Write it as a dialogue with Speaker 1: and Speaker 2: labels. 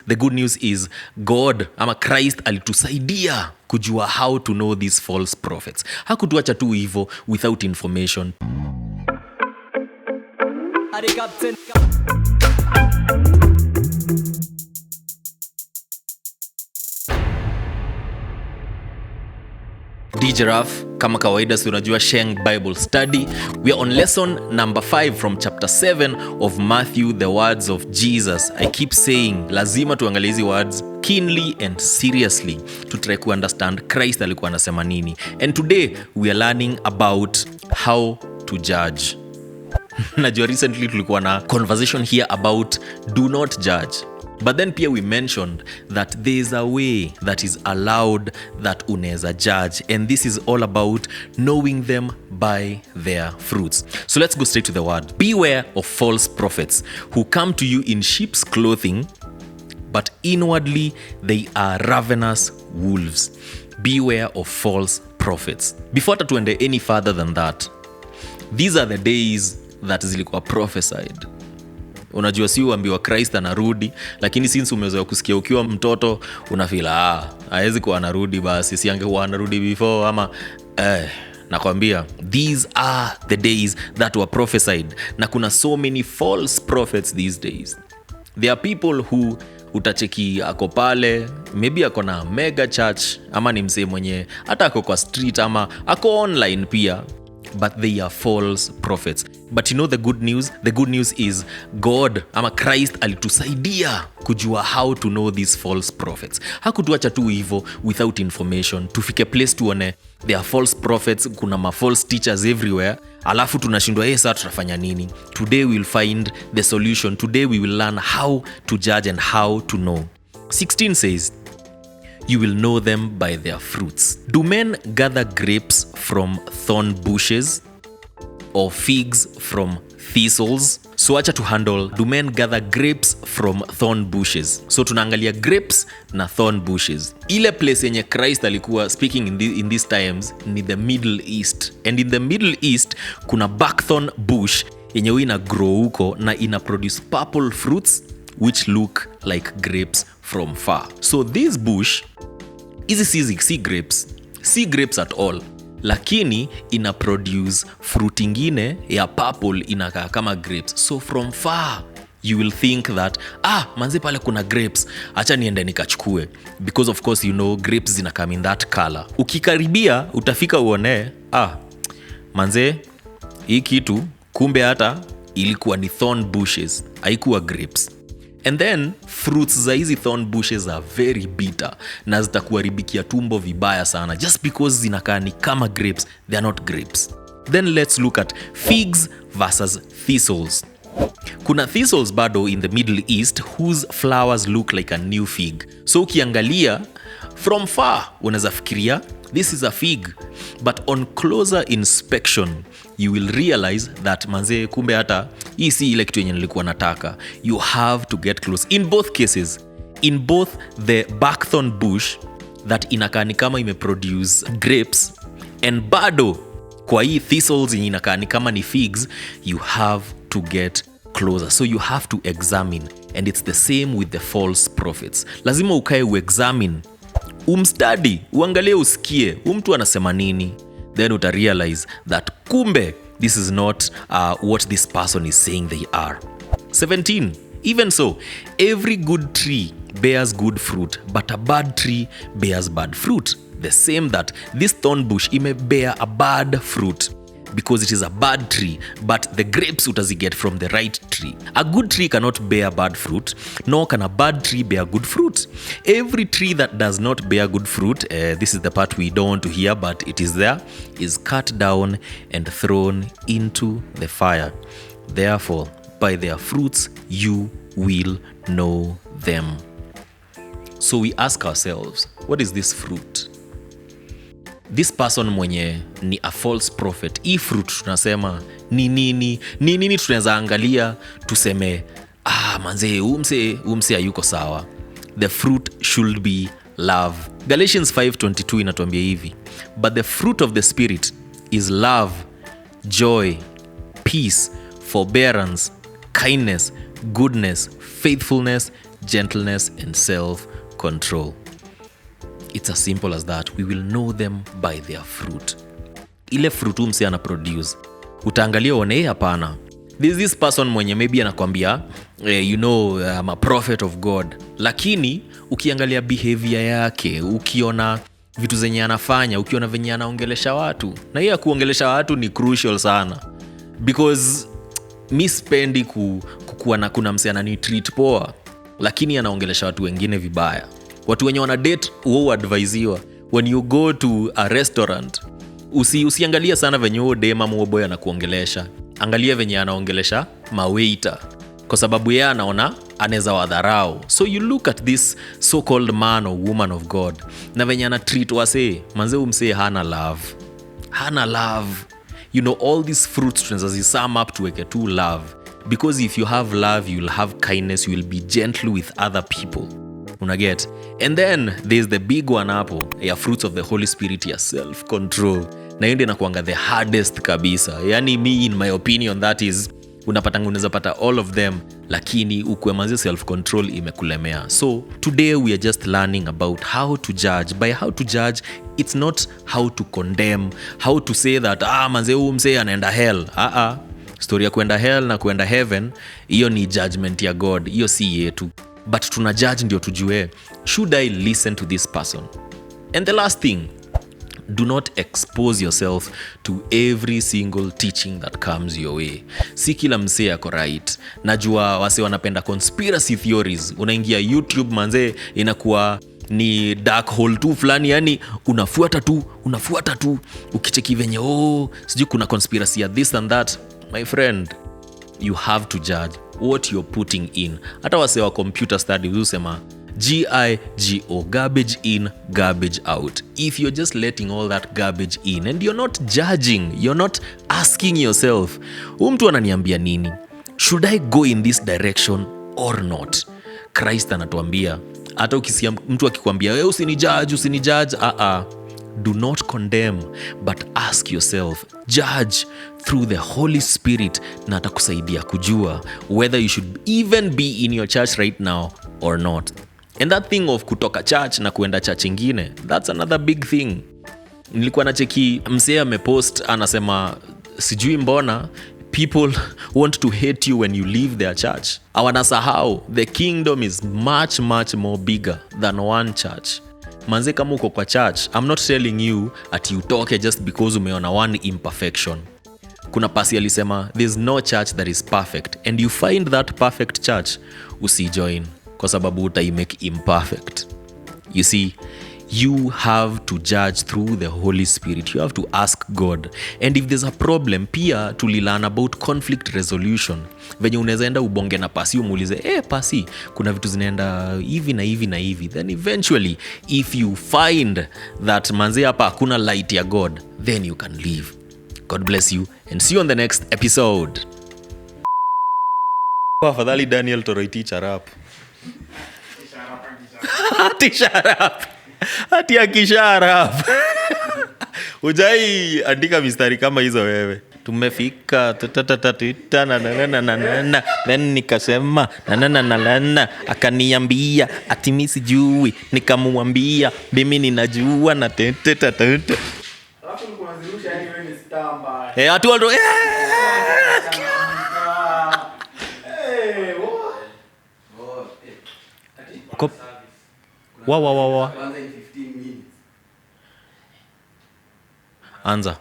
Speaker 1: The good news is God ama Christ alitusaidia kujua how to know these false prophets. Hakutuacha tu hivyo without information. DJ Ruff, kama kawaida si unajua Sheng Bible Study. We are on lesson number 5 from chapter 7 of Matthew, the words of Jesus. I keep saying, lazima tuangalie hizi words keenly and seriously to try to understand Christ alikuwa anasema nini. And today we are learning about how to judge. Najua recently tulikuwa na conversation here about do not judge. But then pia we mentioned that there is a way that is allowed that unaweza judge, and this is all about knowing them by their fruits. So let's go straight to the word. Beware of false prophets who come to you in sheep's clothing, but inwardly they are ravenous wolves. Beware of false prophets. Before tuende any further than that, these are the days that zilikuwa prophesied. Unajua si uambiwa Christ anarudi, lakini since umezoea kusikia ukiwa mtoto unafeel haezi kuwa anarudi, basi si angekuwa anarudi before ama nakwambia these are the days that were prophesied. Na kuna so many false prophets these days. There are people who utacheki ako pale, maybe ako na mega church ama ni msee mwenye hata ako kwa street ama ako online pia, but they are false prophets. But you know the good news? The good news is God ama Christ alitusaidia kujua how to know these false prophets. Hakutuacha tu hivyo without information. Tufike place tuone there are false prophets, kuna ma false teachers everywhere. Alafu tunashindwa sasa tutafanya nini? Today we will find the solution. Today we will learn how to judge and how to know. 16 says, you will know them by their fruits. Do men gather grapes from thorn bushes or figs from thistles? So acha to handle, do men gather grapes from thorn bushes? So tunaangalia grapes na thorn bushes. Ile place yenye Christ alikuwa speaking in these times ni the Middle East. And in the Middle East kuna buckthorn bush yenye ina grow huko na ina produce purple fruits which look like grapes from far. So this bush see grapes at all, lakini ina produce fruit ingine ya purple inakaa kama grapes. So from far you will think that manze pale kuna grapes, acha niende nikachukue, because of course you know grapes zina come in that color. Ukikaribia utafika uone manze hii kitu kumbe hata ilikuwa ni thorn bushes, haikuwa grapes. And then fruits za hizi thorn bushes are very bitter na zitakuharibikia tumbo vibaya sana, just because zinakaa ni kama grapes, they are not grapes. Then let's look at figs versus thistles. Kuna thistles bado in the Middle East whose flowers look like a new fig. So ukiangalia from far unaweza fikiria this is a fig, but on closer inspection you will realize that manze kumbe hata hii si ile kitu yenye nilikuwa nataka. You have to get close. In both cases, in both the buckthorn bush that inakani kama imeproduce grapes, and bado kwa hii thistles yenye inakani kama ni figs, you have to get closer. So you have to examine, and it's the same with the false prophets. Lazima ukae uexamine, umstudy, uangalie, usikie mtu anasema nini, then uta realize that kumbe this is not what this person is saying they are. 17. Even so, every good tree bears good fruit, but a bad tree bears bad fruit. The same that this thorn bush may bear a bad fruit because it is a bad tree, but the grapes utaziget from the right tree. A good tree cannot bear bad fruit, nor can a bad tree bear good fruit. Every tree that does not bear good fruit, this is the part we don't want to hear, but it is there, is cut down and thrown into the fire. Therefore, by their fruits you will know them. So we ask ourselves, what is this fruit? This person mwenye ni a false prophet, hii fruit tunasema ni nini tunaweza angalia tuseme manze umse hayuko sawa. The fruit should be love. Galatians 5:22 inatuambia hivi, but the fruit of the spirit is love, joy, peace, forbearance, kindness, goodness, faithfulness, gentleness, and self-control. It's as simple as that. We will know them by their fruit. Ile fruit mse ana produce, utaangalia one hapana. There's this person mwenye maybe anakuambia I'm a prophet of God, lakini ukiangalia behavior yake, ukiona vitu zenye anafanya, ukiona venye anaongelesha watu, na hiyo kuongelesha watu ni crucial sana, because mi spendi kukuwa na kuna mse anani treat poa lakini anaongelesha watu wengine vibaya. Watu wenye wana date wao advisiwa, when you go to a restaurant, usiangalia sana venye huo dema mwoboy anakuongelesha. Angalia venye anaongelesha mawaiter, kwa sababu yeye anaona anaweza wadharau. So you look at this so called man or woman of God, na venye ana treat wase, manze umse hana love. You know, all these fruits tunaweza sum up to weke to love, because if you have love, you will have kindness, you will be gentle with other people. Unaget? And then there's the big one hapo, ya fruits of the Holy Spirit, ya self-control. Na yende na kuanga the hardest kabisa. Yani me, in my opinion, that is, unaweza pata all of them, lakini ukuemazi self-control imekulemea. So today we are just learning about how to judge. By how to judge, it's not how to condemn, how to say that manze mse anaenda hell. Story ya kuenda hell na kuenda heaven, hiyo ni judgment ya God, hiyo si yetu. But tuna judge ndio tujue, should I listen to this person? And the last thing, do not expose yourself to every single teaching that comes your way. Si kila msee yako right. Najua wase wanapenda conspiracy theories. Unaingia YouTube manze, inakuwa ni dark hole tu fulani, yani unafuata tu ukicheki venye sijui kuna conspiracy ya this and that. My friend, you have to judge what you're putting in. Hata wase wa computer studies usema GIGO, garbage in, garbage out. If you're just letting all that garbage in and you're not judging, you're not asking yourself, mtu ananiambia nini? Should I go in this direction or not? Christ anatuambia, hata ukisikia mtu akikwambia wewe usinijudge, do not condemn, but ask yourself, judge through the Holy Spirit, na atakusaidia kujua whether you should even be in your church right now or not. And that thing of kutoka church na kuenda church ingine, that's another big thing. Nilikuwa na cheki msee amepost anasema, sijui mbona people want to hate you when you leave their church. Awanasahau the kingdom is much more bigger than one church. Manze kama uko kwa church, I'm not telling you ati utoke just because umeona one imperfection. Kuna pasi alisema, there's no church that is perfect, and you find that perfect church, usijoin, kwa sababu utaimake imperfect. You see, you have to judge through the Holy Spirit. You have to ask God. And if there's a problem, pia tulilearn about conflict resolution. Venye unaweza enda ubonge na pasi, umuulize, pasi, kuna vitu zinaenda hivi na hivi na hivi. Then eventually, if you find that manze hapa hakuna light ya God, then you can leave. God bless you and see you on the next episode. Afadhali Daniel Toroiti charap. Tisharap. Hati ya kisharap. Ujai andika mistari kama hizo wewe. Tumefika na then nikasema na akaniambia ati mimi sijui, nikamwambia mimi ninajua na alafu kuanzisha yani wewe ni stamba. Atu aldo Wa. Anza.